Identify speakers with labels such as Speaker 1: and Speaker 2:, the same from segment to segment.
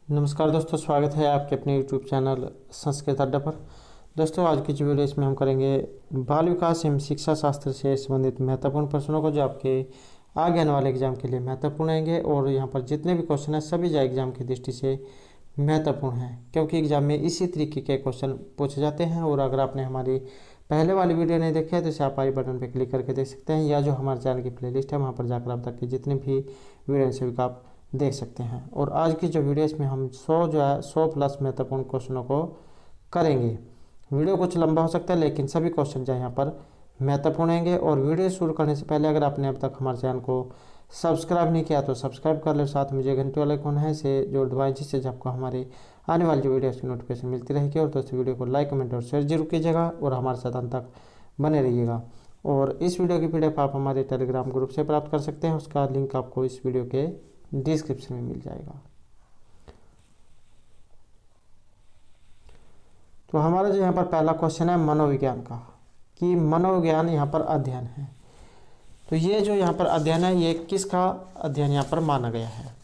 Speaker 1: नमस्कार दोस्तों, स्वागत है आपके अपने YouTube चैनल संस्कृत अड्डा पर। दोस्तों, आज की जो वीडियो इसमें हम करेंगे बाल विकास एवं शिक्षा शास्त्र से संबंधित महत्वपूर्ण प्रश्नों को, जो आपके आगे आने वाले एग्जाम के लिए महत्वपूर्ण रहेंगे। और यहाँ पर जितने भी क्वेश्चन हैं सभी जो एग्जाम की दृष्टि से महत्वपूर्ण हैं, क्योंकि एग्जाम में इसी तरीके के क्वेश्चन पूछे जाते हैं। और अगर आपने हमारी पहले वाली वीडियो नहीं देखी है तो इसे आप आई बटन पर क्लिक करके देख सकते हैं, या जो हमारे चैनल की प्लेलिस्ट है वहाँ पर जाकर आप तक की जितनी भी वीडियो हैं सभी का आप देख सकते हैं। और आज की जो वीडियो इसमें हम 100 प्लस महत्वपूर्ण क्वेश्चनों को करेंगे। वीडियो कुछ लंबा हो सकता है, लेकिन सभी क्वेश्चन जो यहाँ पर महत्वपूर्ण होंगे। और वीडियो शुरू करने से पहले अगर आपने अब तक हमारे चैनल को सब्सक्राइब नहीं किया तो सब्सक्राइब कर ले, साथ में जो घंटे वाला आइकन है इसे जो दबाएं, जिससे आपको हमारे आने वाली जो वीडियो की नोटिफिकेशन मिलती रहेगी। और दोस्तों, वीडियो को लाइक, कमेंट और शेयर जरूर कीजिएगा और हमारे साथ अंत तक बने रहिएगा। और इस वीडियो की PDF आप हमारे टेलीग्राम ग्रुप से प्राप्त कर सकते हैं, उसका लिंक आपको इस वीडियो के डिस्क्रिप्शन में मिल जाएगा। तो हमारा जो यहाँ पर पहला क्वेश्चन है मनोविज्ञान का, कि मनोविज्ञान यहाँ पर अध्ययन है। तो ये जो यहाँ पर अध्ययन है ये किसका अध्ययन यहाँ पर माना गया है?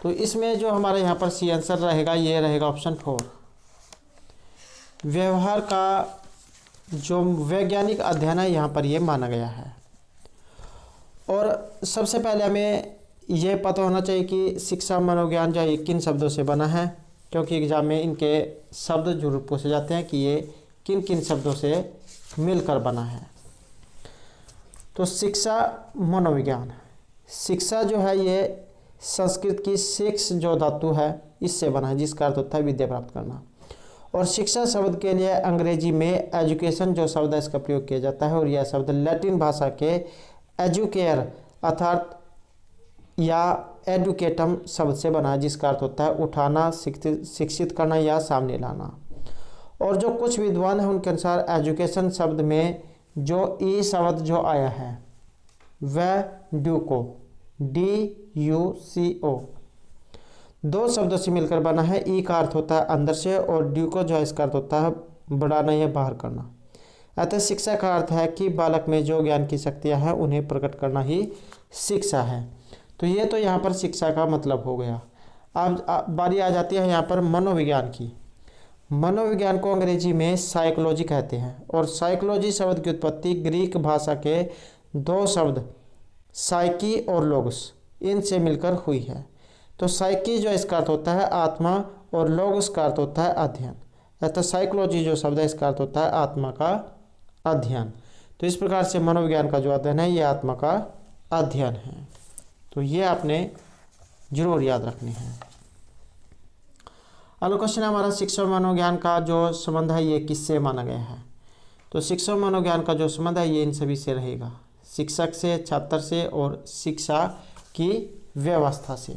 Speaker 1: तो इसमें जो हमारा यहाँ पर सी आंसर रहेगा ये रहेगा ऑप्शन 4। व्यवहार का जो वैज्ञानिक अध्ययन है यहाँ पर ये माना गया है। और सबसे पहले हमें यह पता होना चाहिए कि शिक्षा मनोविज्ञान जो है किन शब्दों से बना है, क्योंकि एग्जाम में इनके शब्द जरूर पूछे जाते हैं कि ये किन किन शब्दों से मिलकर बना है। तो शिक्षा मनोविज्ञान, शिक्षा जो है ये संस्कृत की शिक्ष जो धातु है इससे बना है, जिसका अर्थ होता है विद्या प्राप्त करना। और शिक्षा शब्द के लिए अंग्रेजी में एजुकेशन जो शब्द है इसका प्रयोग किया जाता है। और यह शब्द लैटिन भाषा के एजुकेयर अर्थात या एडुकेटम शब्द से बना है, जिसका अर्थ होता है उठाना, शिक्षित करना या सामने लाना। और जो कुछ विद्वान हैं उनके अनुसार एजुकेशन शब्द में जो ई शब्द जो आया है वह ड्यूको DUCO दो शब्दों से मिलकर बना है। ई का अर्थ होता है अंदर से और ड्यूको जो है इसका अर्थ होता है बढ़ाना या बाहर करना। अतः शिक्षा का अर्थ है कि बालक में जो ज्ञान की शक्तियाँ हैं उन्हें प्रकट करना ही शिक्षा है। तो ये तो यहाँ पर शिक्षा का मतलब हो गया। अब बारी आ जाती है यहाँ पर मनोविज्ञान की। मनोविज्ञान को अंग्रेजी में साइकोलॉजी कहते हैं। और साइकोलॉजी शब्द की उत्पत्ति ग्रीक भाषा के दो शब्द साइकी और लोगस इनसे मिलकर हुई है। तो साइकी जो इसका अर्थ होता है आत्मा और लोगस का अर्थ होता है अध्ययन। अतः साइकोलॉजी जो शब्द है इसका अर्थ होता है आत्मा का अध्ययन। तो इस प्रकार से मनोविज्ञान का जो अध्ययन है ये आत्मा का अध्ययन है। तो ये आपने जरूर याद रखनी है। अगला क्वेश्चन है हमारा शिक्षा मनोविज्ञान का जो संबंध है ये किससे माना गया है? तो शिक्षा मनोविज्ञान का जो संबंध है ये इन सभी से रहेगा, शिक्षक से, छात्र से और शिक्षा की व्यवस्था से।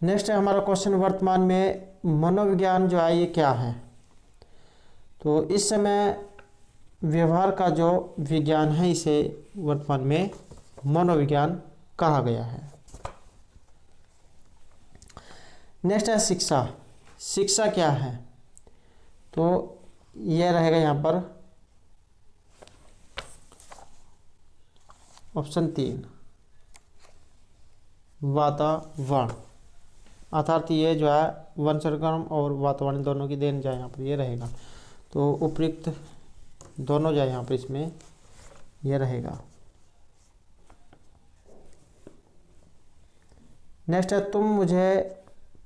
Speaker 1: नेक्स्ट है हमारा क्वेश्चन वर्तमान में मनोविज्ञान जो है ये क्या है? तो इस समय व्यवहार का जो विज्ञान है इसे वर्तमान में मनोविज्ञान कहा गया है। नेक्स्ट है शिक्षा। शिक्षा क्या है? तो यह रहेगा यहाँ पर ऑप्शन 3 वातावरण, अर्थात ये जो है वंशक्रम और वातावरण दोनों की देन जाए यहाँ पर ये रहेगा। तो उपयुक्त दोनों जाए यहाँ पर इसमें यह रहेगा। नेक्स्ट है तुम मुझे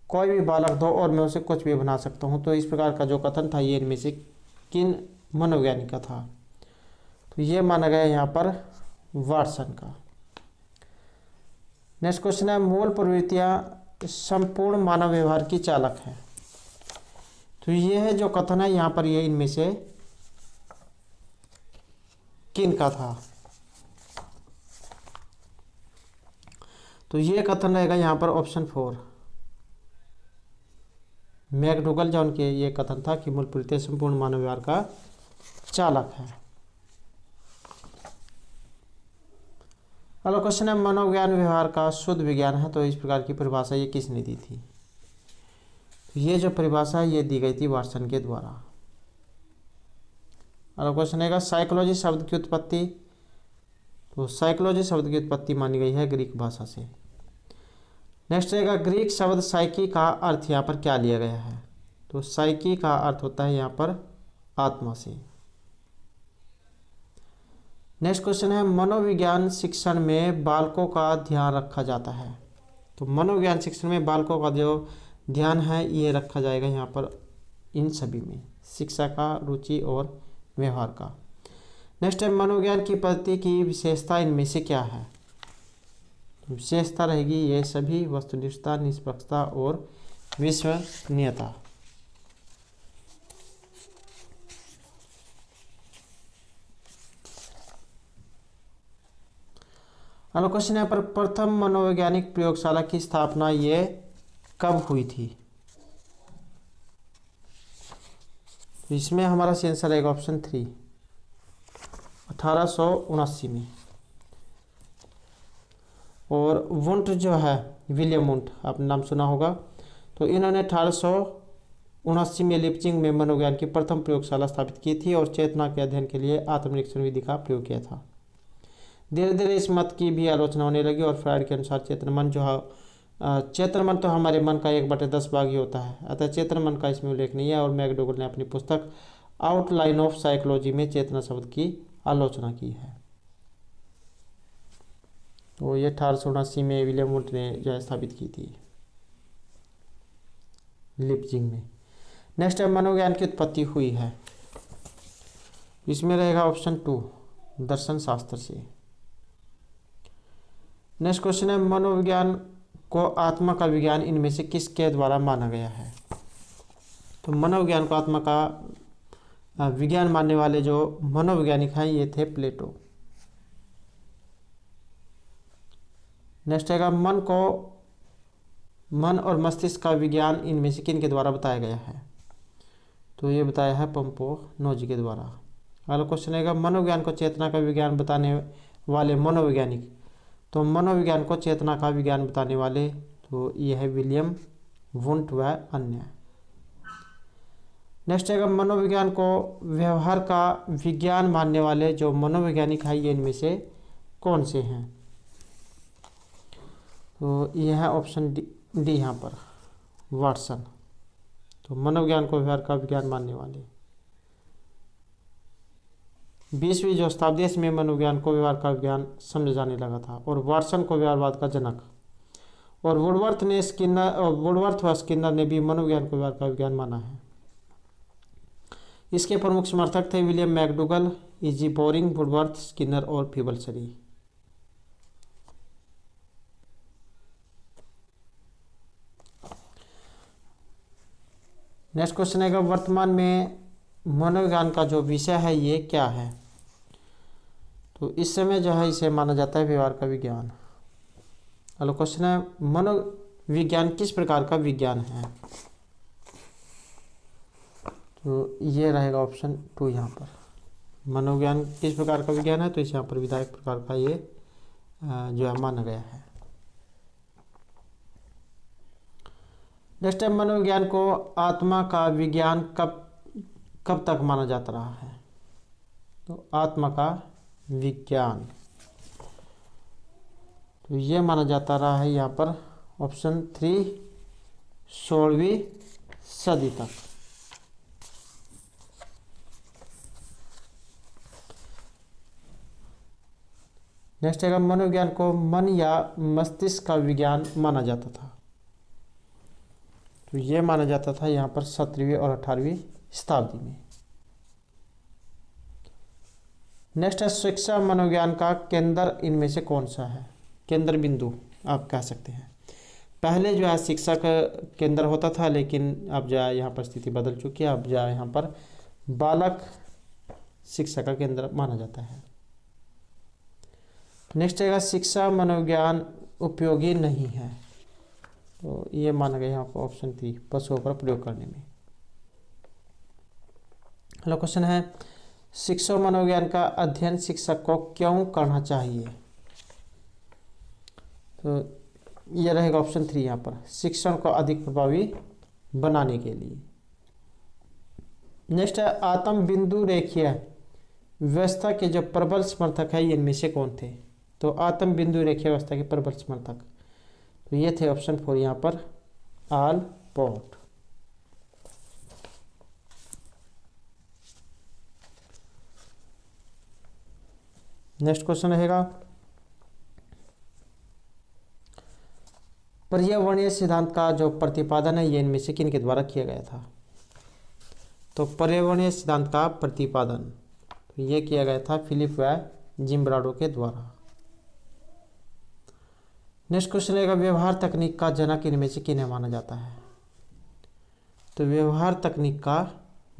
Speaker 1: कोई भी बालक दो और मैं उसे कुछ भी बना सकता हूँ। तो इस प्रकार का जो कथन था ये इनमें से किन मनोवैज्ञानिक का था? तो ये माना गया यहाँ पर वाटसन का। नेक्स्ट क्वेश्चन है मूल प्रवृत्तियाँ संपूर्ण मानव व्यवहार की चालक है। तो ये है जो कथन है यहाँ पर ये इनमें से किन का था? तो ये कथन रहेगा यहाँ पर ऑप्शन 4 मैकडूगल जो उनके ये कथन था कि मूल प्रवृत्ति संपूर्ण मानव व्यवहार का चालक है। अगला क्वेश्चन है मनोविज्ञान व्यवहार का शुद्ध विज्ञान है। तो इस प्रकार की परिभाषा ये किसने दी थी? तो ये जो परिभाषा है ये दी गई थी वाटसन के द्वारा। अगला क्वेश्चन है साइकोलॉजी शब्द की उत्पत्ति तो साइकोलॉजी शब्द की उत्पत्ति मानी गई है ग्रीक भाषा से। नेक्स्ट रहेगा ग्रीक शब्द साइकी का अर्थ यहाँ पर क्या लिया गया है। तो साइकी का अर्थ होता है यहाँ पर आत्मा से। नेक्स्ट क्वेश्चन है मनोविज्ञान शिक्षण में बालकों का ध्यान रखा जाता है। तो मनोविज्ञान शिक्षण में बालकों का जो ध्यान है ये रखा जाएगा यहाँ पर इन सभी में, शिक्षा का, रुचि और व्यवहार का। नेक्स्ट है मनोविज्ञान की पद्धति की विशेषता इनमें से क्या है। विशेषता रहेगी ये सभी वस्तुनिष्ठता, निष्पक्षता और विश्वसनीयता। अगला क्वेश्चन है पर प्रथम मनोवैज्ञानिक प्रयोगशाला की स्थापना ये कब हुई थी। इसमें हमारा सही आंसर रहेगा ऑप्शन 3, 1879 में। और वुंट जो है, विलियम वुंट, आपने नाम सुना होगा, तो इन्होंने 1879 में लिप्जिंग में मनोविज्ञान की प्रथम प्रयोगशाला स्थापित की थी और चेतना के अध्ययन के लिए आत्मनिरीक्षण विधि का प्रयोग किया था। धीरे धीरे इस मत की भी आलोचना होने लगी और फ्रायड के अनुसार चेतन मन तो हमारे मन का 1/10 भाग ही होता है, अतः चेतन मन का इसमें उल्लेख नहीं है। और मैकडोगल ने अपनी पुस्तक आउटलाइन ऑफ साइकोलॉजी में चेतना शब्द की आलोचना की है। तो ये 1879 में विलियम वुंट ने जो है स्थापित की थी लिप्जिंग में। नेक्स्ट है मनोविज्ञान की उत्पत्ति हुई है, इसमें रहेगा ऑप्शन 2, दर्शन शास्त्र से। नेक्स्ट क्वेश्चन है मनोविज्ञान को आत्मा का विज्ञान इनमें से किसके द्वारा माना गया है। तो मनोविज्ञान को आत्मा का विज्ञान मानने वाले जो मनोवैज्ञानिक हैं ये थे प्लेटो। नेक्स्ट है मन और मस्तिष्क का विज्ञान इनमें से किन के द्वारा बताया गया है। तो ये बताया है पंपोनोजी के द्वारा। अगला क्वेश्चन है मनोविज्ञान को चेतना का विज्ञान बताने वाले मनोवैज्ञानिक। तो मनोविज्ञान को चेतना का विज्ञान बताने वाले तो ये है विलियम वुंट व अन्य। नेक्स्ट है मनोविज्ञान को व्यवहार का विज्ञान मानने वाले जो मनोवैज्ञानिक है ये इनमें से कौन से हैं। तो यह है ऑप्शन डी यहाँ पर, वाटसन। तो मनोविज्ञान को व्यवहार का विज्ञान मानने वाले। 20वीं जो शताब्दी में मनोविज्ञान को व्यवहार का विज्ञान समझा जाने लगा था और वाटसन को व्यवहारवाद का जनक। और वुडवर्थ व स्किनर ने भी मनोविज्ञान को व्यवहार का विज्ञान माना है। इसके प्रमुख समर्थक थे William McDougall, E.G. Boring, Woodworth, Skinner और फीबलसरी। नेक्स्ट क्वेश्चन है वर्तमान में मनोविज्ञान का जो विषय है ये क्या है। तो इस समय जो है इसे माना जाता है व्यवहार का विज्ञान। हेलो क्वेश्चन है मनोविज्ञान किस प्रकार का विज्ञान है। तो ये रहेगा ऑप्शन 2 यहाँ पर, मनोविज्ञान किस प्रकार का विज्ञान है। तो इस यहाँ पर विधायक प्रकार का ये जो है माना गया है। नेक्स्ट है मनोविज्ञान को आत्मा का विज्ञान कब तक माना जाता रहा है। तो आत्मा का विज्ञान तो ये माना जाता रहा है यहाँ पर ऑप्शन 3, 16वीं सदी तक। नेक्स्ट है मनोविज्ञान को मन या मस्तिष्क का विज्ञान माना जाता था। तो ये माना जाता था यहाँ पर 17वीं और 18वीं शताब्दी में। नेक्स्ट है शिक्षा मनोविज्ञान का केंद्र इनमें से कौन सा है। केंद्र बिंदु आप कह सकते हैं। पहले जो है शिक्षा का केंद्र होता था, लेकिन अब जो है यहाँ पर स्थिति बदल चुकी है। अब जो है यहाँ पर बालक शिक्षा का केंद्र माना जाता है। नेक्स्ट है शिक्षा मनोविज्ञान उपयोगी नहीं है। तो ये माना गया यहाँ पर ऑप्शन 3, पशुओं पर प्रयोग करने में। अगला क्वेश्चन है शिक्षा मनोविज्ञान का अध्ययन शिक्षक को क्यों करना चाहिए। तो ये रहेगा ऑप्शन 3 यहाँ पर, शिक्षण को अधिक प्रभावी बनाने के लिए। नेक्स्ट है आत्म बिंदु रेखीय व्यवस्था के जो प्रबल समर्थक है इनमें से कौन थे? तो आत्म बिंदु रेखीय व्यवस्था के प्रबल समर्थक तो ये थे ऑप्शन 4 यहाँ पर आलपोर्ट। नेक्स्ट क्वेश्चन रहेगा, पर्यावरणीय सिद्धांत का जो प्रतिपादन है ये इनमें से किन के द्वारा किया गया था? तो पर्यावरणीय सिद्धांत का प्रतिपादन तो ये किया गया था फिलिप व जिम्ब्राडो के द्वारा। नेक्स्ट क्वेश्चन रहेगा, व्यवहार तकनीक का जनक इनमें से किन्हें माना जाता है? तो व्यवहार तकनीक का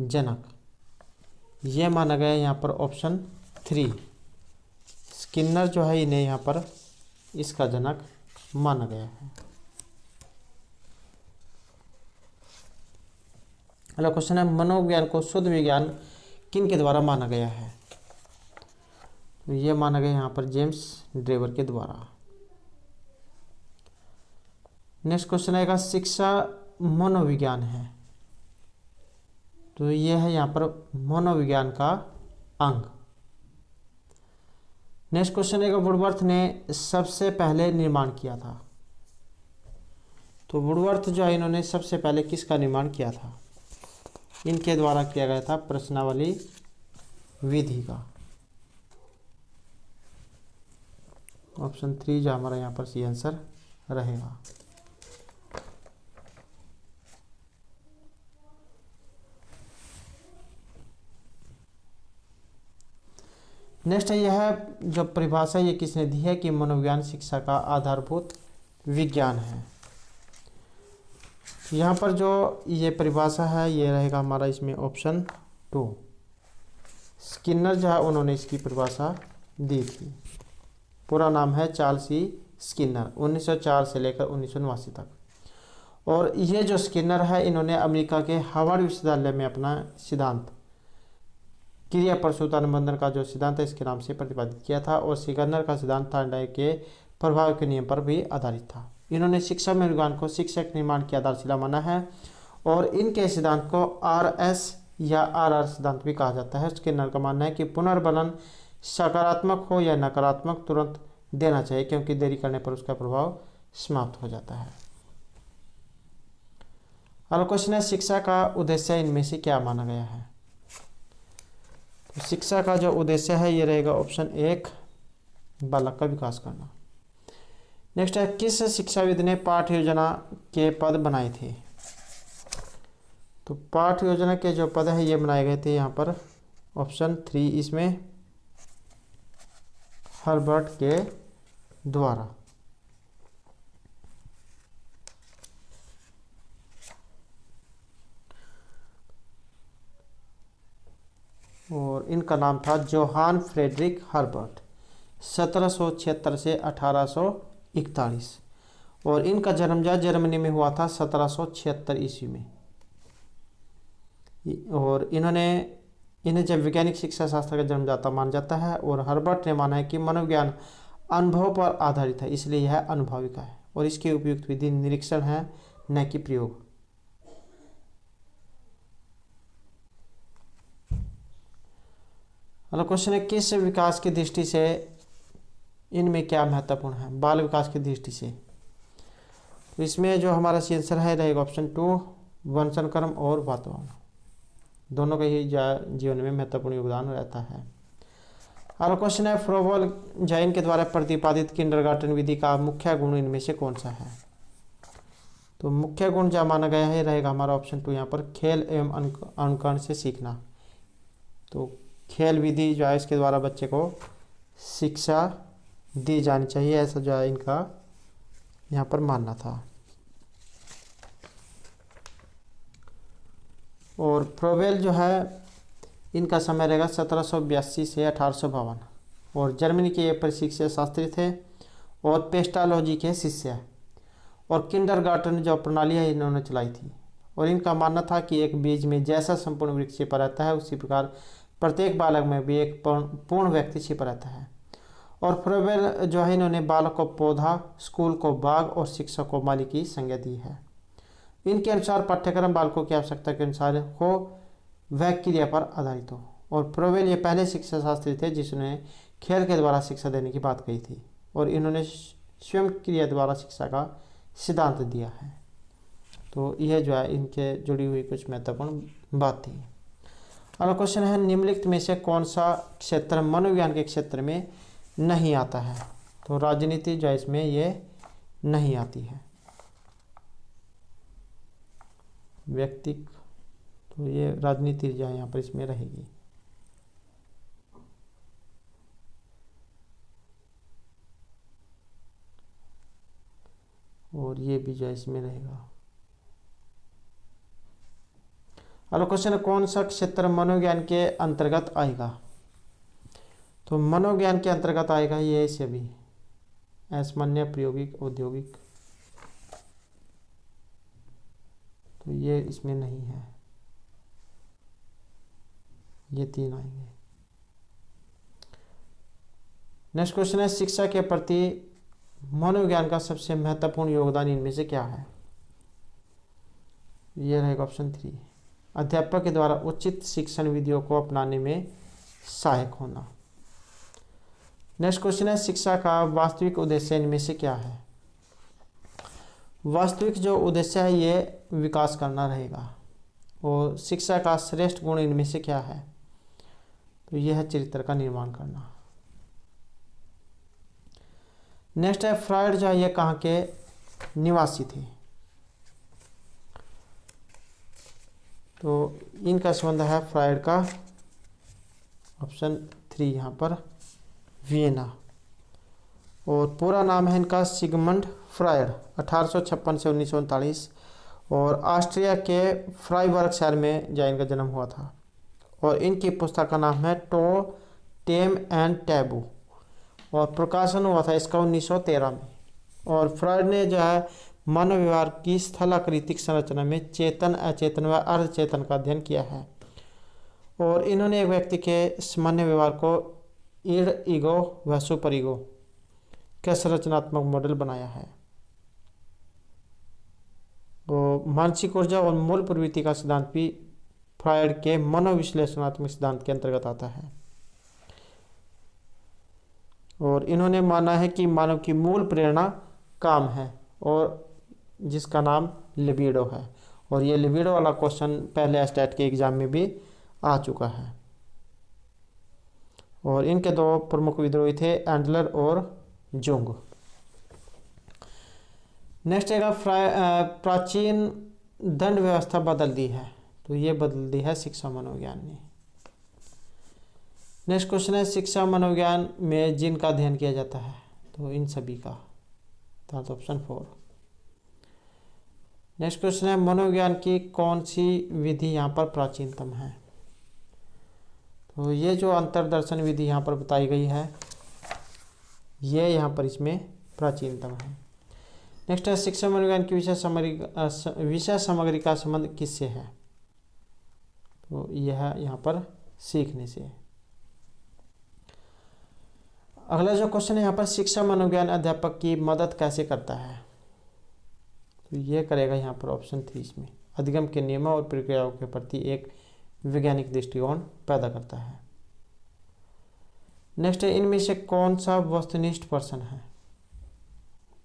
Speaker 1: जनक ये माना गया यहाँ पर ऑप्शन 3 स्किनर जो है इन्हें यहाँ पर इसका जनक माना गया है। अगला क्वेश्चन है, मनोविज्ञान को शुद्ध विज्ञान किन के द्वारा माना गया है? तो ये माना गया यहाँ पर जेम्स ड्रेवर के द्वारा। नेक्स्ट क्वेश्चन आएगा, शिक्षा मनोविज्ञान है तो ये है यहाँ पर मनोविज्ञान का अंग। नेक्स्ट क्वेश्चन आएगा, वुडवर्थ ने सबसे पहले निर्माण किया था? तो वुडवर्थ जो है इन्होंने सबसे पहले किसका निर्माण किया था? इनके द्वारा किया गया था प्रश्नावली विधि का। ऑप्शन 3 जो हमारा यहाँ पर सी आंसर रहेगा। नेक्स्ट है यह जो परिभाषा ये किसने दी है कि मनोविज्ञान शिक्षा का आधारभूत विज्ञान है? यहाँ पर जो ये परिभाषा है ये रहेगा हमारा इसमें ऑप्शन 2 स्किनर जो है उन्होंने इसकी परिभाषा दी थी। पूरा नाम है चार्ल्स ई स्किनर, 1904 से लेकर 1989 तक। और ये जो स्किनर है इन्होंने अमेरिका के हार्वर्ड विश्वविद्यालय में अपना सिद्धांत क्रिया प्रसूतानुबंधन का जो सिद्धांत है इसके नाम से प्रतिपादित किया था। और स्किनर का सिद्धांत थॉर्नडाइक के प्रभाव के नियम पर भी आधारित था। इन्होंने शिक्षा में विज्ञान को शिक्षक निर्माण की आधारशिला माना है और इनके सिद्धांत को RS या RR सिद्धांत भी कहा जाता है। स्किनर का मानना है कि पुनर्बलन सकारात्मक हो या नकारात्मक तुरंत देना चाहिए क्योंकि देरी करने पर उसका प्रभाव समाप्त हो जाता है। अगला क्वेश्चन है, शिक्षा का उद्देश्य इनमें से क्या माना गया है? तो शिक्षा का जो उद्देश्य है ये रहेगा ऑप्शन 1 बालक का विकास करना। नेक्स्ट है, किस शिक्षाविद ने पाठ्य योजना के पद बनाए थे? तो पाठ्य योजना के जो पद है ये बनाए गए थे यहाँ पर ऑप्शन 3 इसमें हर्बर्ट के द्वारा। और इनका नाम था जोहान फ्रेडरिक हर्बर्ट, 1776 से 1841। और इनका जन्म जर्मनी में हुआ था 1776 ईस्वी में। और इन्हें जब वैज्ञानिक शिक्षा शास्त्र का जन्मदाता माना जाता है। और हर्बर्ट ने माना है कि मनोविज्ञान अनुभव पर आधारित है इसलिए यह अनुभविका है और इसकी उपयुक्त विधि निरीक्षण है न कि प्रयोग। अगला क्वेश्चन है, किस विकास की दृष्टि से इनमें क्या महत्वपूर्ण है? बाल विकास की दृष्टि से तो इसमें जो हमारा आंसर है रहेगा ऑप्शन 2 वंशक्रम और वातावरण, दोनों का ही जीवन में महत्वपूर्ण योगदान रहता है। अगला क्वेश्चन है, फ्रोबल जैन के द्वारा प्रतिपादित किंडरगार्टन विधि का मुख्य गुण इनमें से कौन सा है? तो मुख्य गुण जो माना गया है रहेगा हमारा ऑप्शन 2 यहाँ पर खेल एवं अनुकरण से सीखना। तो खेल विधि जो है इसके द्वारा बच्चे को शिक्षा दी जानी चाहिए, ऐसा जो है इनका यहाँ पर मानना था। और फ्रोबेल जो है इनका समय रहेगा 1782 से 1852 और जर्मनी के ये प्रशिक्षण शास्त्री थे और पेस्टालॉजी के शिष्य हैं। और किंडरगार्टन जो प्रणाली है इन्होंने चलाई थी और इनका मानना था कि एक बीज में जैसा संपूर्ण वृक्ष छिपा रहता है उसी प्रकार प्रत्येक बालक में भी एक पूर्ण व्यक्ति छिपा रहता है। और फ्रोबेल जो है इन्होंने बालक को पौधा, स्कूल को बाग और शिक्षक को माली की संज्ञा दी है। इनके अनुसार पाठ्यक्रम बालकों की आवश्यकता के अनुसार हो वह क्रिया पर आधारित हो और प्रोवेल ये पहले शिक्षा शास्त्री थे जिसने खेल के द्वारा शिक्षा देने की बात कही थी, और इन्होंने स्वयं क्रिया द्वारा शिक्षा का सिद्धांत दिया है। तो यह जो है इनके जुड़ी हुई कुछ महत्वपूर्ण बात थी। अगला क्वेश्चन है, निम्नलिखित में से कौन सा क्षेत्र मनोविज्ञान के क्षेत्र में नहीं आता है? तो राजनीति जो है इसमें ये नहीं आती है। व्यक्तिक, तो ये राजनीति जो है यहाँ पर इसमें रहेगी। और ये भी जो है इसमें रहेगा। अगला क्वेश्चन है, कौन सा क्षेत्र मनोविज्ञान के अंतर्गत आएगा? तो मनोविज्ञान के अंतर्गत आएगा ये सभी, असामान्य, प्रायोगिक, औद्योगिक, तो ये इसमें नहीं है, ये तीन आएंगे। नेक्स्ट क्वेश्चन है, शिक्षा के प्रति मनोविज्ञान का सबसे महत्वपूर्ण योगदान इनमें से क्या है? ये रहेगा ऑप्शन 3, अध्यापक के द्वारा उचित शिक्षण विधियों को अपनाने में सहायक होना। नेक्स्ट क्वेश्चन है, शिक्षा का वास्तविक उद्देश्य इनमें से क्या है? वास्तविक जो उद्देश्य है ये विकास करना रहेगा। और शिक्षा का श्रेष्ठ गुण इनमें से क्या है? तो यह है चरित्र का निर्माण करना। नेक्स्ट है, फ्रायड जो है ये कहाँ के निवासी थे? तो इनका संबंध है फ्रायड का ऑप्शन 3 यहाँ पर वियना। और पूरा नाम है इनका सिगमंड फ्रायड, 1856 से 1939, और ऑस्ट्रिया के फ्राइबर्ग शहर में जहाँ इनका जन्म हुआ था। और इनकी पुस्तक का नाम है टो टेम एंड टैबू, और प्रकाशन हुआ था इसका 1913 में। और फ्रायड ने जो है मानव व्यवहार की स्थलाकृतिक संरचना में चेतन, अचेतन व अर्धचेतन का अध्ययन किया है। और इन्होंने एक व्यक्ति के सामान्य व्यवहार को इड, ईगो व सुपर ईगो का संरचनात्मक मॉडल बनाया है। और मानसिक ऊर्जा और मूल प्रवृत्ति का सिद्धांत भी फ्रायड के मनोविश्लेषणात्मक सिद्धांत के अंतर्गत आता है। और इन्होंने माना है कि मानव की मूल प्रेरणा काम है, और जिसका नाम लिबिडो है। और ये लिबिडो वाला क्वेश्चन पहले स्टेट के एग्जाम में भी आ चुका है। और इनके दो प्रमुख विद्रोही थे, एंडलर और जुंग। नेक्स्ट है, प्राचीन दंड व्यवस्था बदल दी है? तो ये बदल दी है शिक्षा मनोविज्ञान ने। नेक्स्ट क्वेश्चन है, शिक्षा मनोविज्ञान में जिनका अध्ययन किया जाता है? तो इन सभी का, तो ऑप्शन 4। नेक्स्ट क्वेश्चन है, मनोविज्ञान की कौन सी विधि यहाँ पर प्राचीनतम है? तो ये जो अंतर्दर्शन विधि यहाँ पर बताई गई है ये यहाँ पर इसमें प्राचीनतम है। नेक्स्ट है, शिक्षा मनोविज्ञान की विषय सामग्री का संबंध किससे है? तो यह यहाँ पर सीखने से। अगला जो क्वेश्चन है यहाँ पर, शिक्षा मनोविज्ञान अध्यापक की मदद कैसे करता है? तो ये करेगा यहाँ पर ऑप्शन 3 इसमें, अधिगम के नियमों और प्रक्रियाओं के प्रति एक वैज्ञानिक दृष्टिकोण पैदा करता है। नेक्स्ट है, इनमें से कौन सा वस्तुनिष्ठ प्रश्न है?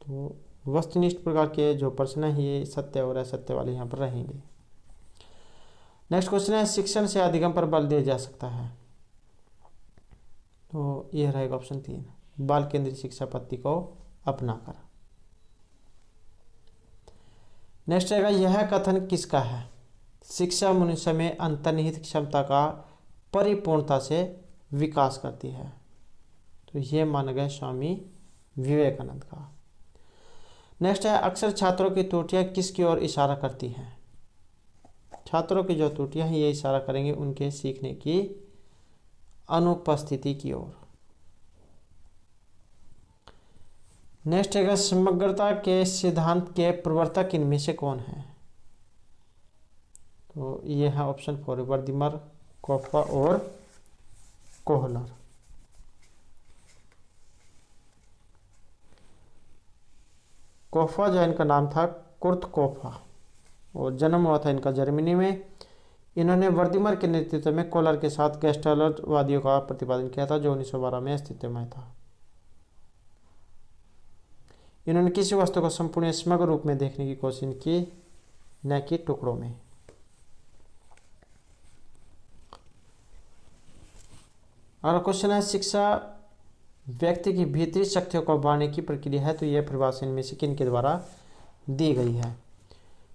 Speaker 1: तो वस्तुनिष्ठ प्रकार के जो प्रश्न है ये सत्य और असत्य वाले यहाँ पर रहेंगे। नेक्स्ट क्वेश्चन है, शिक्षण से अधिगम पर बल दिया जा सकता है? तो यह रहेगा ऑप्शन 3, बाल केंद्रित शिक्षा पद्धति को अपनाकर। नेक्स्ट रहेगा, यह कथन किसका है? शिक्षा मनुष्य में अंतर्निहित क्षमता का परिपूर्णता से विकास करती है? तो यह माना गया स्वामी विवेकानंद का। नेक्स्ट है, अक्सर छात्रों की त्रुटियां किसकी ओर इशारा करती हैं? छात्रों की जो त्रुटियां हैं ये इशारा करेंगे उनके सीखने की अनुपस्थिति की ओर। नेक्स्ट है, समग्रता के सिद्धांत के प्रवर्तक इनमें से कौन है? तो ये है ऑप्शन 4, वर्दिमर, कोफा और कोहलर। कोफा जो इनका नाम था कुर्ट कोफा, और जन्म हुआ था इनका जर्मनी में इन्होंने वर्दीमर के नेतृत्व में कोलर के साथ गेस्टाल्टवादियों का प्रतिपादन किया था जो 1912 में अस्तित्व में था। इन्होंने किसी वस्तु को संपूर्ण समग्र रूप में देखने की कोशिश की, न कि टुकड़ों में। और क्वेश्चन है, शिक्षा व्यक्ति की भीतरी शक्तियों को बढ़ाने की प्रक्रिया है, तो यह परिभाषा इनमें से किन के द्वारा दी गई है?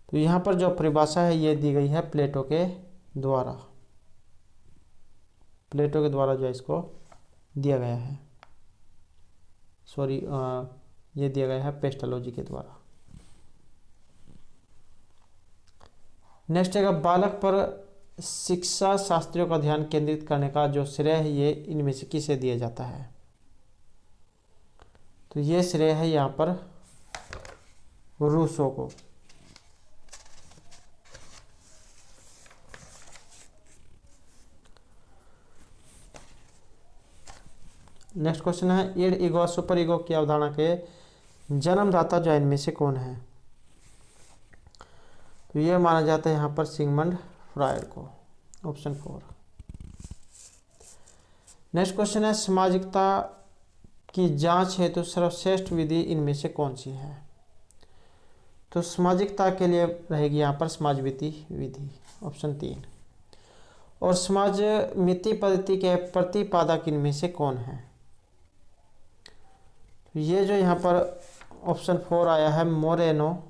Speaker 1: तो यहाँ पर जो परिभाषा है ये दी गई है प्लेटो के द्वारा। प्लेटो के द्वारा जो इसको दिया गया है, सॉरी ये दिया गया है पेस्टोलॉजी के द्वारा। नेक्स्ट है, बालक पर शिक्षा शास्त्रियों का ध्यान केंद्रित करने का जो श्रेय है ये इनमें से किसे दिया जाता है? तो ये श्रेय है यहाँ पर रूसो को। नेक्स्ट क्वेश्चन है, इड ईगो सुपर ईगो की अवधारणा के जन्मदाता जो इनमें से कौन है? तो ये माना जाता है यहाँ पर सिगमंड फ्रायड को, ऑप्शन 4। नेक्स्ट क्वेश्चन है, सामाजिकता की जांच हेतु सर्वश्रेष्ठ विधि इनमें से कौन सी है? तो सामाजिकता के लिए रहेगी यहाँ पर समाजमिति विधि, ऑप्शन 3। और समाजमिति पद्धति के प्रतिपादक इनमें से कौन है? ये जो यहाँ पर ऑप्शन 4 आया है मोरेनो,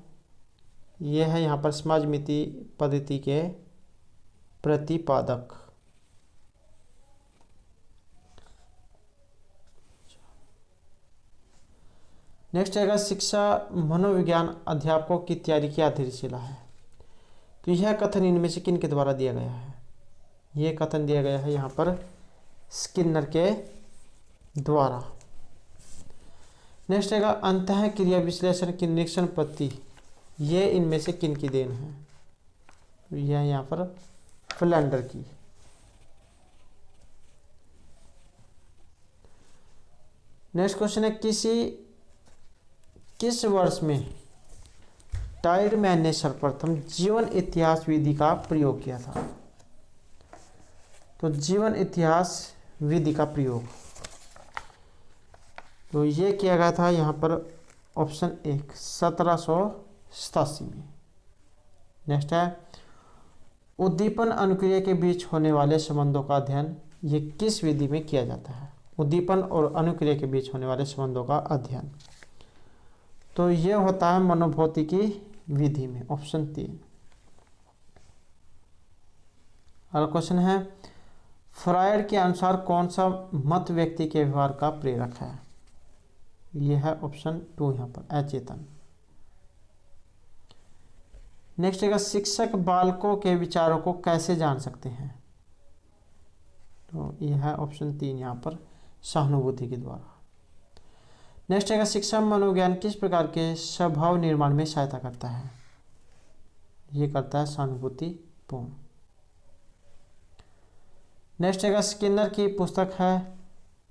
Speaker 1: ये है यहाँ पर समाजमिति पद्धति के प्रतिपादक। नेक्स्ट है, शिक्षा मनोविज्ञान अध्यापकों की तैयारी की आधारशिला है, तो यह कथन इनमें से किन के द्वारा दिया गया है? यह कथन दिया गया है यहाँ पर स्किनर के द्वारा। नेक्स्ट है, अंतः क्रिया विश्लेषण की निरीक्षण पद्धति, ये इनमें से किन की देन है? यह यहाँ पर फ्लैंडर की। नेक्स्ट क्वेश्चन है, किस वर्ष में टायरमैन ने सर्वप्रथम जीवन इतिहास विधि का प्रयोग किया था? तो जीवन इतिहास विधि का प्रयोग तो ये किया गया था यहाँ पर ऑप्शन 1 1787 में। नेक्स्ट है, उद्दीपन अनुक्रिया के बीच होने वाले संबंधों का अध्ययन ये किस विधि में किया जाता है? उद्दीपन और अनुक्रिया के बीच होने वाले संबंधों का अध्ययन, तो ये होता है मनोभौतिकी विधि में, ऑप्शन 3। अगला क्वेश्चन है, फ्रायड के अनुसार कौन सा मत व्यक्ति के व्यवहार का प्रेरक है? यह है ऑप्शन 2 यहाँ पर अचेतन। नेक्स्ट है, शिक्षक बालकों के विचारों को कैसे जान सकते हैं? तो यह है ऑप्शन 3 यहाँ पर सहानुभूति के द्वारा। नेक्स्ट है, शिक्षा मनोविज्ञान किस प्रकार के स्वभाव निर्माण में सहायता करता है? ये करता है सहानुभूति पूर्ण। नेक्स्ट है, स्किनर की पुस्तक है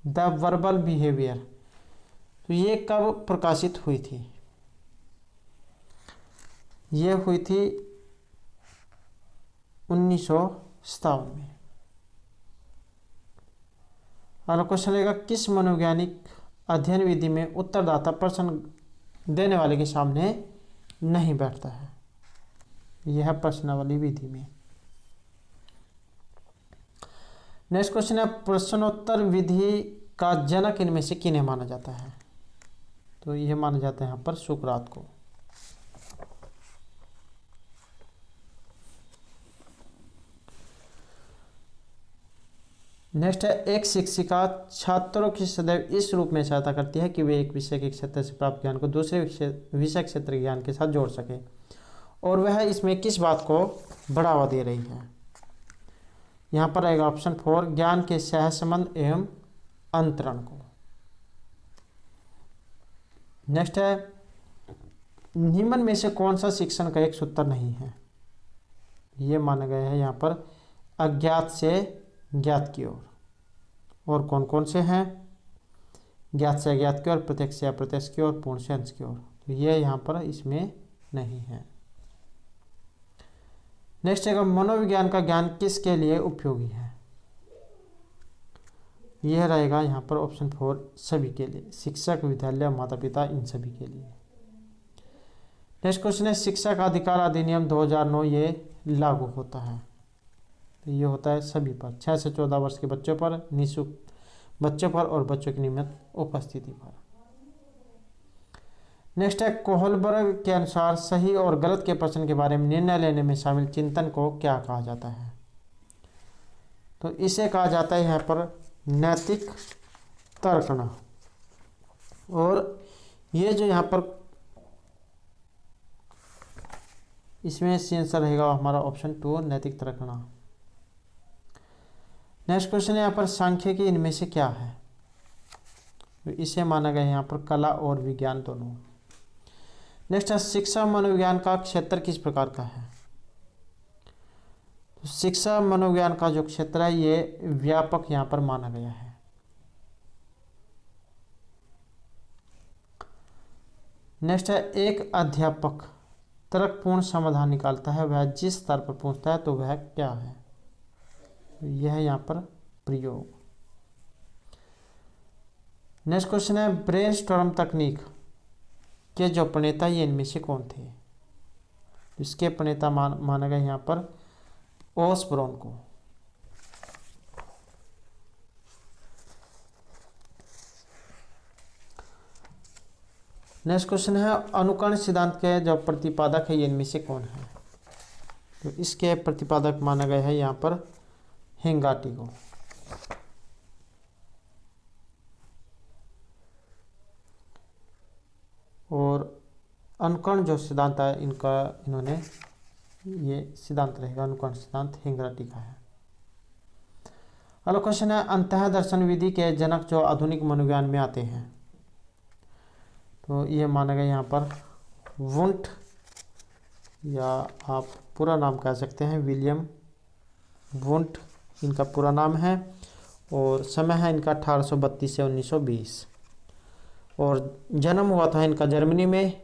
Speaker 1: द वर्बल बिहेवियर, तो ये कब प्रकाशित हुई थी? ये हुई थी 1957 में। अगला क्वेश्चन रहेगा, किस मनोवैज्ञानिक अध्ययन विधि में उत्तरदाता प्रश्न देने वाले के सामने नहीं बैठता है? यह प्रश्नावली विधि में। नेक्स्ट क्वेश्चन है, प्रश्नोत्तर विधि का जनक इनमें से किन्हें माना जाता है? तो यह माना जाता है यहाँ पर सुकरात को। नेक्स्ट है, एक शिक्षिका छात्रों की सदैव इस रूप में सहायता करती है कि वे एक विषय के क्षेत्र से प्राप्त ज्ञान को दूसरे विषय क्षेत्र के ज्ञान के साथ जोड़ सके, और वह इसमें किस बात को बढ़ावा दे रही है? यहाँ पर आएगा ऑप्शन 4 ज्ञान के सहसंबंध एवं अंतरण को। नेक्स्ट है, निम्न में से कौन सा शिक्षण का एक सूत्र नहीं है? ये माना गया है यहाँ पर अज्ञात से ज्ञात की ओर, और कौन कौन से हैं? ज्ञात से अज्ञात की ओर, प्रत्यक्ष से अप्रत्यक्ष की ओर, पूर्ण से अंश की ओर, तो ये यहाँ पर इसमें नहीं है। नेक्स्ट है मनोविज्ञान का ज्ञान किसके लिए उपयोगी है। यह रहेगा यहाँ पर ऑप्शन 4 सभी के लिए, शिक्षक, विद्यालय, माता पिता, इन सभी के लिए। नेक्स्ट क्वेश्चन है शिक्षा का अधिकार अधिनियम 2009 ये लागू होता है। तो ये होता है सभी पर, 6 से 14 वर्ष के बच्चों पर, निःशुल्क बच्चों पर और बच्चों की नियमित उपस्थिति पर। नेक्स्ट है कोहलबर्ग के अनुसार सही और गलत के प्रश्न के बारे में निर्णय लेने में शामिल चिंतन को क्या कहा जाता है। तो इसे कहा जाता है यहाँ पर नैतिक तर्कना। और ये जो यहाँ पर इसमें आंसर रहेगा हमारा ऑप्शन 2 नैतिक तर्कना। नेक्स्ट क्वेश्चन है यहाँ पर सांख्यिकी इनमें से क्या है। तो इसे माना गया यहाँ पर कला और विज्ञान दोनों। नेक्स्ट है शिक्षा मनोविज्ञान का क्षेत्र किस प्रकार का है। तो शिक्षा मनोविज्ञान का जो क्षेत्र है ये व्यापक यहाँ पर माना गया है। नेक्स्ट है एक अध्यापक तर्कपूर्ण समाधान निकालता है, वह जिस स्तर पर पहुंचता है तो वह क्या है। यह है यहाँ पर प्रयोग। नेक्स्ट क्वेश्चन है ब्रेनस्टॉर्म तकनीक के जो प्रणेता ये इनमें से कौन थे। इसके प्रणेता माना गया यहाँ पर ओसबॉर्न को। नेक्स्ट क्वेश्चन है अनुकरण सिद्धांत के जो प्रतिपादक है ये इनमें से कौन है। तो इसके प्रतिपादक माना गया है यहाँ पर हेंगाटी को। और अनुकरण जो सिद्धांत है इन्होंने ये सिद्धांत रहेगा अनुकरण सिद्धांत हेंगाटी का है। अगला क्वेश्चन है अंतः दर्शन विधि के जनक जो आधुनिक मनोविज्ञान में आते हैं। तो ये माना गया यहाँ पर वुंट, या आप पूरा नाम कह सकते हैं विलियम वुंट इनका पूरा नाम है। और समय है इनका 1832 से 1920। और जन्म हुआ था इनका जर्मनी में।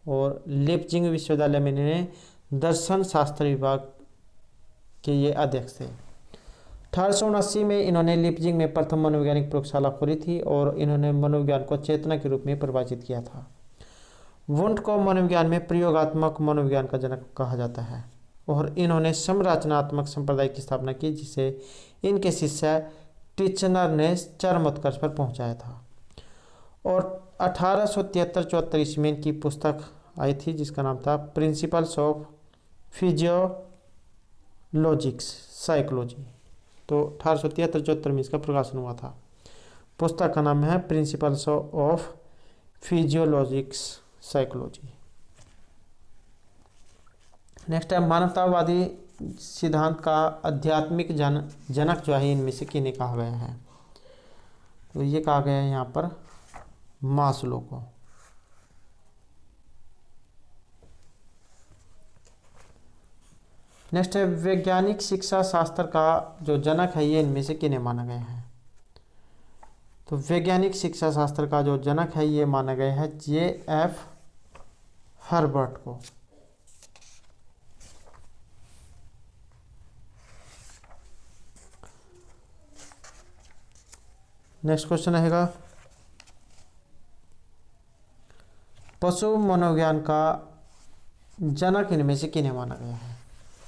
Speaker 1: और लीप्जिंग विश्वविद्यालय में इन्हें दर्शन शास्त्र विभाग के ये अध्यक्ष थे। 1879 में इन्होंने लीप्जिंग में प्रथम मनोवैज्ञानिक प्रयोगशाला खोली थी और इन्होंने मनोविज्ञान को चेतना के रूप में परिभाषित किया था। वुंट को मनोविज्ञान में प्रयोगात्मक मनोविज्ञान का जनक कहा जाता है। और इन्होंने समरचनात्मक संप्रदाय की स्थापना की जिसे इनके शिष्य टिचनर ने चरम उत्कर्ष पर पहुंचाया था। और 1873-74 ईस्वी में इनकी पुस्तक आई थी जिसका नाम था प्रिंसिपल्स ऑफ फिजियोलॉजिक्स साइकोलॉजी। तो 1873-74 में इसका प्रकाशन हुआ था। पुस्तक का नाम है प्रिंसिपल्स ऑफ फिजियोलॉजिक्स साइकोलॉजी। नेक्स्ट है मानवतावादी सिद्धांत का आध्यात्मिक जनक जो है इनमें से किन्हें कहा गया है। तो ये कहा गया है यहाँ पर मास्लो को। नेक्स्ट है वैज्ञानिक शिक्षा शास्त्र का जो जनक है ये इनमें से किन्हें माना गया है। तो वैज्ञानिक शिक्षा शास्त्र का जो जनक है ये माना गया है J.F. हर्बर्ट को। नेक्स्ट क्वेश्चन रहेगा पशु मनोविज्ञान का जनक इनमें से किन्हें माना गया है।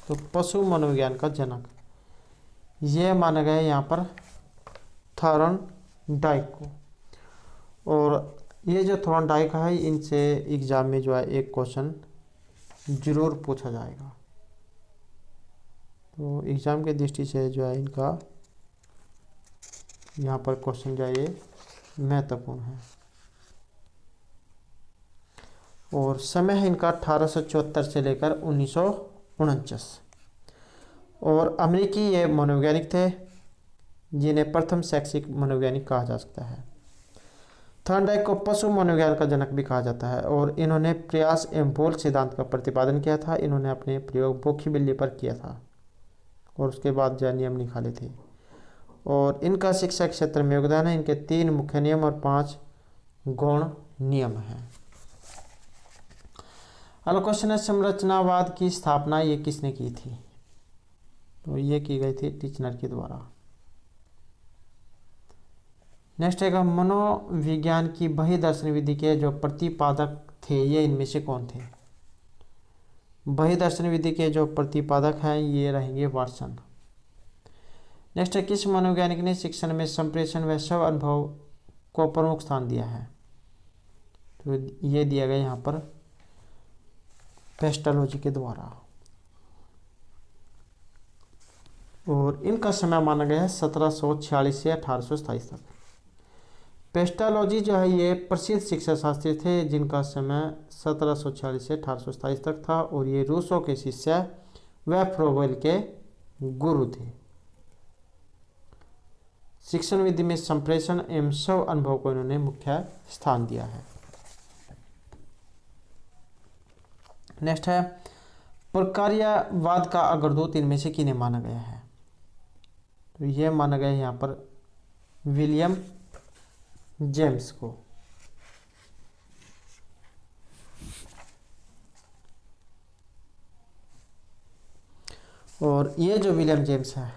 Speaker 1: तो पशु मनोविज्ञान का जनक ये माना गया है यहाँ पर थॉर्नडाइक को। और ये जो थॉर्नडाइक है इनसे एग्जाम में जो है एक क्वेश्चन जरूर पूछा जाएगा। तो एग्जाम के दृष्टि से जो है इनका यहाँ पर क्वेश्चन जो है ये महत्वपूर्ण है। और समय है इनका 1874 से लेकर 1949। और अमेरिकी ये मनोवैज्ञानिक थे जिन्हें प्रथम शैक्षिक मनोवैज्ञानिक कहा जा सकता है। थॉर्नडाइक को पशु मनोविज्ञान का जनक भी कहा जाता है। और इन्होंने प्रयास एवं बोल सिद्धांत का प्रतिपादन किया था। इन्होंने अपने प्रयोग बोखी बिल्ली पर किया था और उसके बाद जो नियम निकाले थे। और इनका शिक्षा क्षेत्र में योगदान है। इनके 3 मुख्य नियम और 5 गौण नियम हैं। अगला क्वेश्चन है संरचनावाद की स्थापना ये किसने की थी? तो ये की गई थी टिचनर के द्वारा। नेक्स्ट है मनोविज्ञान की बहिर्दर्शन विधि के जो प्रतिपादक थे ये इनमें से कौन थे? बहिर्दर्शन विधि के जो प्रतिपादक हैं ये रहेंगे वाटसन। नेक्स्ट है किस मनोवैज्ञानिक ने शिक्षण में संप्रेषण व स्व अनुभव को प्रमुख स्थान दिया है? तो ये दिया गया यहाँ पर पेस्टोलॉजी के द्वारा, और इनका समय माना गया है 1746 से 1827 तक। पेस्टोलॉजी जो है ये प्रसिद्ध शिक्षा शास्त्री थे जिनका समय 1746 से 1827 तक था, और ये रूसो के शिष्य व फ्रोबेल के गुरु थे। शिक्षण विधि में संप्रेषण एवं स्व अनुभव को इन्होंने मुख्य स्थान दिया है। नेक्स्ट है प्रकार्यवाद का अग्रदूत इनमें से किन्हें माना गया है? तो यह माना गया है यहाँ पर विलियम जेम्स को। और ये जो विलियम जेम्स है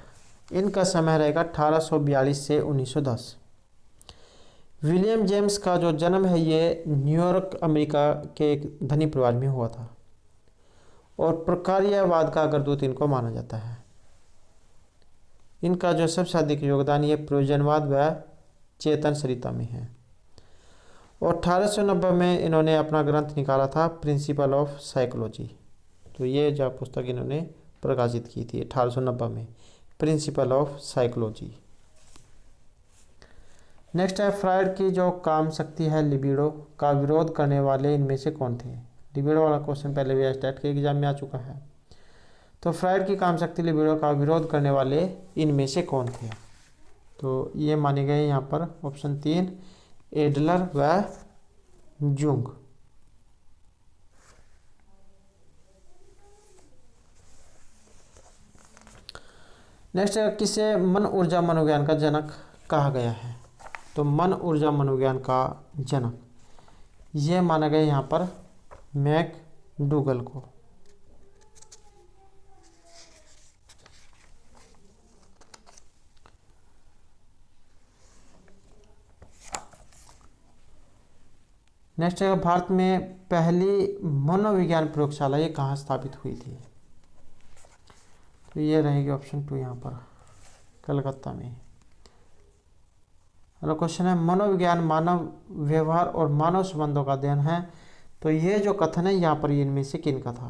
Speaker 1: इनका समय रहेगा 1842 से 1910। विलियम जेम्स का जो जन्म है ये न्यूयॉर्क अमेरिका के एक धनी परिवार में हुआ था, और प्रकार्यवाद का अग्रदूत इनको माना जाता है। इनका जो सबसे अधिक योगदान ये प्रयोजनवाद व चेतनशरीता में है, और 1890 में इन्होंने अपना ग्रंथ निकाला था प्रिंसिपल ऑफ साइकोलॉजी। तो ये जो पुस्तक इन्होंने प्रकाशित की थी 1890 में, प्रिंसिपल ऑफ साइकोलॉजी। नेक्स्ट है फ्रायड की जो काम शक्ति है लिबिडो का विरोध करने वाले इनमें से कौन थे? लिबिडो वाला क्वेश्चन पहले भी स्टेट के एग्जाम में आ चुका है। तो फ्रायड की काम शक्ति लिबिडो का विरोध करने वाले इनमें से कौन थे? तो ये माने गए यहाँ पर ऑप्शन 3 एडलर व जुंग। नेक्स्ट किसे मन ऊर्जा मनोविज्ञान का जनक कहा गया है? तो मन ऊर्जा मनोविज्ञान का जनक ये माना गया यहाँ पर मैकडूगल को। नेक्स्ट है भारत में पहली मनोविज्ञान प्रयोगशाला ये कहाँ स्थापित हुई थी? तो ये रहेगी ऑप्शन 2 यहाँ पर कलकत्ता में। अगला क्वेश्चन है मनोविज्ञान मानव व्यवहार और मानव संबंधों का अध्ययन है। तो ये जो कथन है यहाँ पर इनमें से किन का था?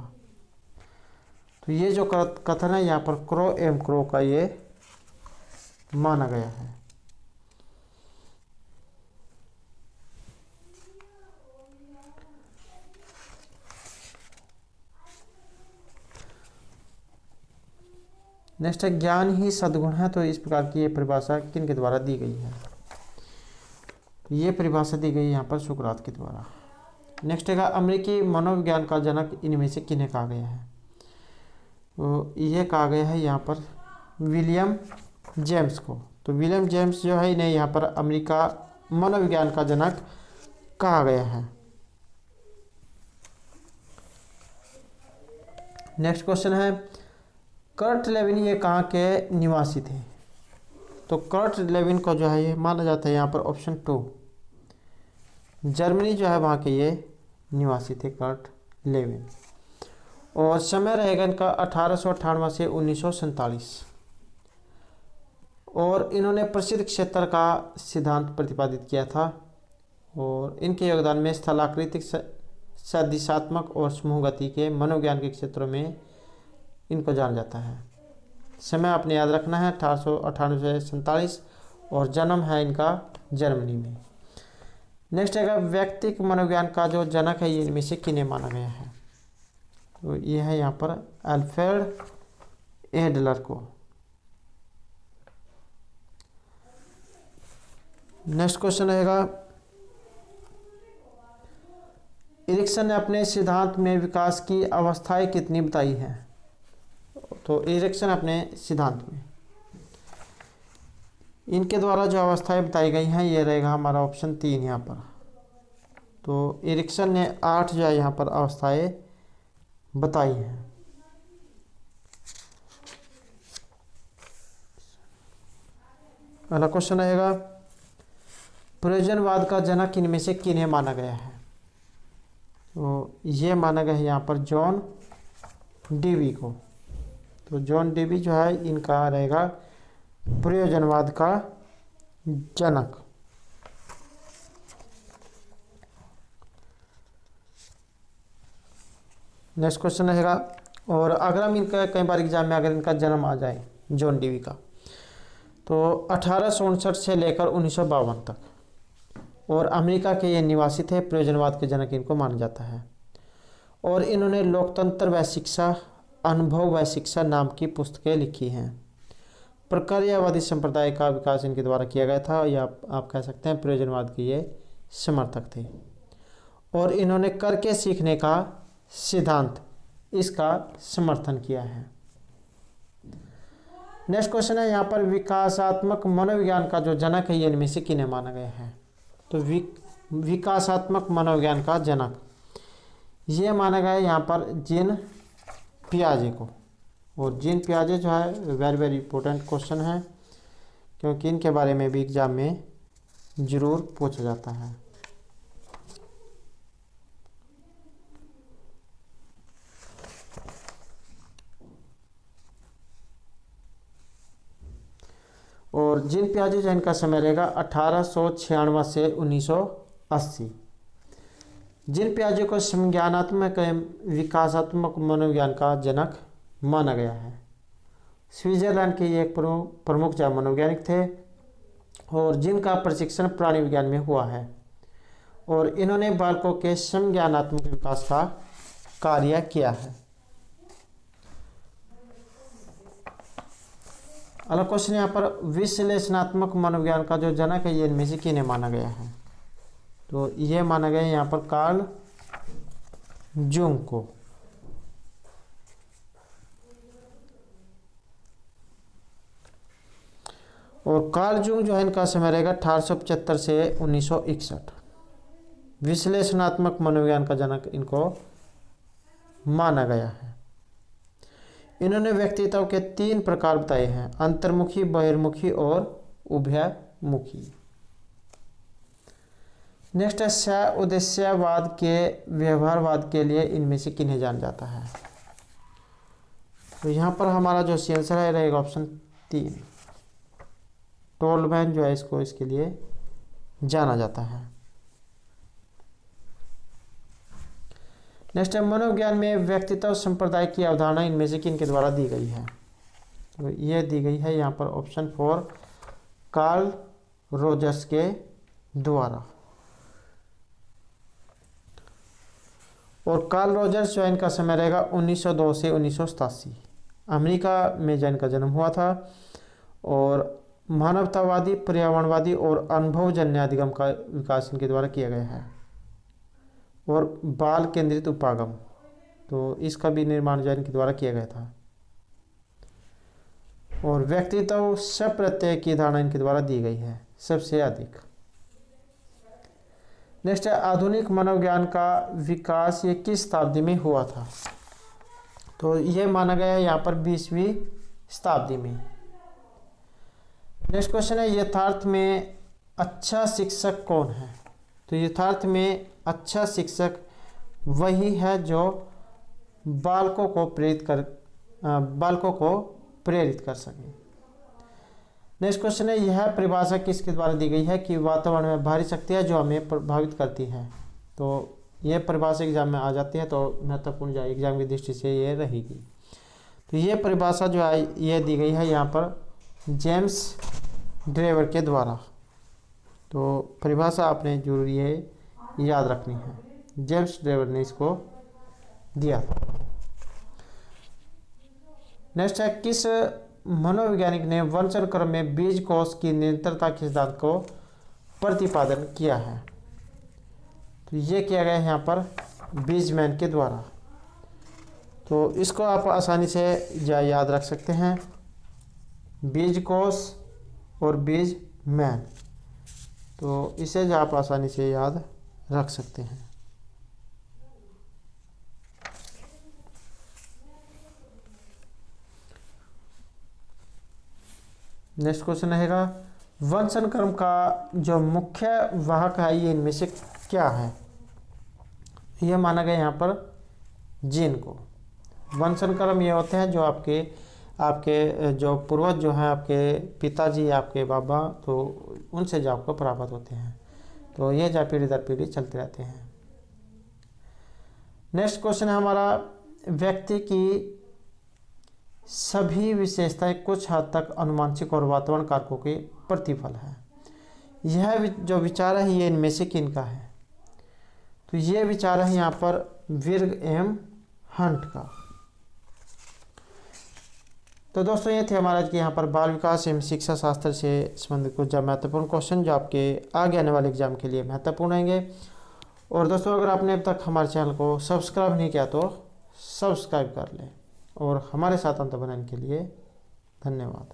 Speaker 1: तो ये जो कथन है यहाँ पर क्रो एम क्रो का ये माना गया है। नेक्स्ट है ज्ञान ही सद्गुण है। तो इस प्रकार की ये परिभाषा किन के द्वारा दी गई है? ये परिभाषा दी गई यहाँ पर सुकरात के द्वारा। नेक्स्ट है अमेरिकी मनोविज्ञान का जनक इनमें से किन्हें कहा गया है? तो ये कहा गया है यहाँ पर विलियम जेम्स को। तो विलियम जेम्स जो है इन्हें यहाँ पर अमेरिका मनोविज्ञान का जनक कहा गया है। नेक्स्ट क्वेश्चन है कर्ट लेविन ये कहाँ के निवासी थे? तो कर्ट लेविन को जो है ये माना जाता है यहाँ पर ऑप्शन 2 जर्मनी जो है वहाँ के ये निवासी थे कर्ट लेविन। और समय रहेगा इनका 1898 से 1947। और इन्होंने प्रसिद्ध क्षेत्र का सिद्धांत प्रतिपादित किया था, और इनके योगदान में स्थलाकृतिक सदिशात्मक और समूह गति के मनोविज्ञान के क्षेत्रों में इनको जाना जाता है। समय आपने याद रखना है 1898 से 47, और जन्म है इनका जर्मनी में। नेक्स्ट है व्यक्तिक मनोविज्ञान का जो जनक है ये इनमें से किन्हें माना गया है? तो ये है यहाँ पर अल्फ्रेड एडलर को। नेक्स्ट क्वेश्चन रहेगा एरिक्सन ने अपने सिद्धांत में विकास की अवस्थाएं कितनी बताई हैं? तो एरिक्सन अपने सिद्धांत में इनके द्वारा जो अवस्थाएं बताई गई हैं ये रहेगा हमारा ऑप्शन 3 यहाँ पर। तो एरिक्सन ने 8 जो है यहाँ पर अवस्थाएं बताई है। अगला क्वेश्चन रहेगा, प्रयोजनवाद का जनक इनमें से किन्हें माना गया है? तो ये माना गया है यहाँ पर जॉन डीवी को। तो जॉन डीवी जो है इनका रहेगा प्रयोजनवाद का जनक। नेक्स्ट क्वेश्चन रहेगा, और अगर हम इनका कई बार एग्जाम में अगर इनका जन्म आ जाए जॉन डीवी का, तो 1859 से लेकर 1952 तक, और अमेरिका के ये निवासी थे। प्रयोजनवाद के जनक इनको माना जाता है। और इन्होंने लोकतंत्र व शिक्षा, अनुभव व शिक्षा नाम की पुस्तकें लिखी हैं। प्रक्रियावादी संप्रदाय का विकास इनके द्वारा किया गया था, या आप कह सकते हैं प्रयोजनवाद के ये समर्थक थे। और इन्होंने करके सीखने का सिद्धांत, इसका समर्थन किया है। नेक्स्ट क्वेश्चन है यहाँ पर, विकासात्मक मनोविज्ञान का जो जनक है ये इनमें से किन्हें माना गया है? तो विकासात्मक मनोविज्ञान का जनक ये माना गया है यहाँ पर जीन पियाजे को। और जीन पियाजे जो है वेरी वेरी इंपॉर्टेंट क्वेश्चन है, क्योंकि इनके बारे में भी एग्जाम में जरूर पूछा जाता है। और जीन पियाजे जो इनका समय रहेगा 1896 से 1980। जीन पियाजे को संज्ञानात्मक विकासात्मक मनोविज्ञान का जनक माना गया है। स्विट्जरलैंड के ये एक प्रमुख मनोवैज्ञानिक थे, और जिनका प्रशिक्षण प्राणी विज्ञान में हुआ है। और इन्होंने बालकों के संज्ञानात्मक विकास का कार्य किया है। अगला क्वेश्चन यहाँ पर, विश्लेषणात्मक मनोविज्ञान का जो जनक है ये इनमें से किन्हें माना गया है? तो ये माना गया है यहाँ पर कार्ल जूंग को। और कार्ल जूंग जो है इनका समय रहेगा 1875 से 1961। विश्लेषणात्मक मनोविज्ञान का जनक इनको माना गया है। इन्होंने व्यक्तित्व के 3 प्रकार बताए हैं, अंतर्मुखी, बहिर्मुखी और उभयमुखी। नेक्स्ट है, स्व उद्देश्यवाद के व्यवहारवाद के लिए इनमें से किन्हें जाना जाता है? तो यहाँ पर हमारा जो सी आंसर है रहेगा ऑप्शन 3, टोलमैन जो है इसको इसके लिए जाना जाता है। नेक्स्ट है, मनोविज्ञान में व्यक्तित्व संप्रदाय की अवधारणा इनमें से किन के द्वारा दी गई है? तो ये दी गई है यहाँ पर ऑप्शन 4, कार्ल रोजर्स के द्वारा। और कार्ल रोजर्स जो है इनका समय रहेगा 1902 से 1987। अमेरिका में जो इनका जन्म हुआ था। और मानवतावादी, पर्यावरणवादी और अनुभवजन्य अधिगम का विकास इनके द्वारा किया गया है। और बाल केंद्रित उपागम, तो इसका भी निर्माण जो इनके द्वारा किया गया था। और व्यक्तित्व सप्रत्यय की धारणा इनके द्वारा दी गई है सबसे अधिक। नेक्स्ट है, आधुनिक मनोविज्ञान का विकास ये किस शताब्दी में हुआ था? तो ये माना गया है यहाँ पर 20वीं शताब्दी में। नेक्स्ट क्वेश्चन है, यथार्थ में अच्छा शिक्षक कौन है? तो यथार्थ में अच्छा शिक्षक वही है जो बालकों को प्रेरित कर सके। नेक्स्ट क्वेश्चन है, यह परिभाषा किसके द्वारा दी गई है कि वातावरण में बाहरी शक्तियाँ जो हमें प्रभावित करती हैं? तो ये परिभाषा एग्जाम में आ जाती है, तो महत्वपूर्ण जो एग्जाम की दृष्टि से ये रहेगी। तो ये परिभाषा जो है ये दी गई है यहाँ पर जेम्स ड्रेवर के द्वारा। तो परिभाषा आपने जरूर ये याद रखनी है, जेम्स ड्रेवर ने इसको दिया था। नेक्स्ट है, किस मनोवैज्ञानिक ने वंशज क्रम में बीज कोष की निरंतरता के सिद्धांत को प्रतिपादन किया है? तो ये किया गया है यहाँ पर बीजमैन के द्वारा। तो इसको आप आसानी से याद रख सकते हैं, बीज कोष और बीजमैन, तो इसे जो आप आसानी से याद रख सकते हैं। नेक्स्ट क्वेश्चन रहेगा वंशन क्रम का जो मुख्य वाहक है ये इनमें से क्या है। यह माना गया यहाँ पर जीन को। वंशन क्रम ये होते हैं जो आपके आपके जो पूर्वज जो हैं, आपके पिताजी, आपके बाबा, तो उनसे जो आपको प्राप्त होते हैं, तो ये जो पीढ़ी दर पीढ़ी चलते रहते हैं। नेक्स्ट क्वेश्चन है हमारा व्यक्ति की सभी विशेषताएं कुछ हद तक अनुवांशिक और वातावरण कारकों के प्रतिफल है। यह जो विचार है ये इनमें से किन का है। तो ये विचार है यहाँ पर विर्ग एम हंट का। तो दोस्तों ये थे हमारा कि यहाँ पर बाल विकास एवं शिक्षा शास्त्र से संबंधित कुछ महत्वपूर्ण क्वेश्चन जो आपके आगे आने वाले एग्जाम के लिए महत्वपूर्ण रहेंगे। और दोस्तों अगर आपने अब तक हमारे चैनल को सब्सक्राइब नहीं किया तो सब्सक्राइब कर लें और हमारे साथ अंत बनाने के लिए धन्यवाद।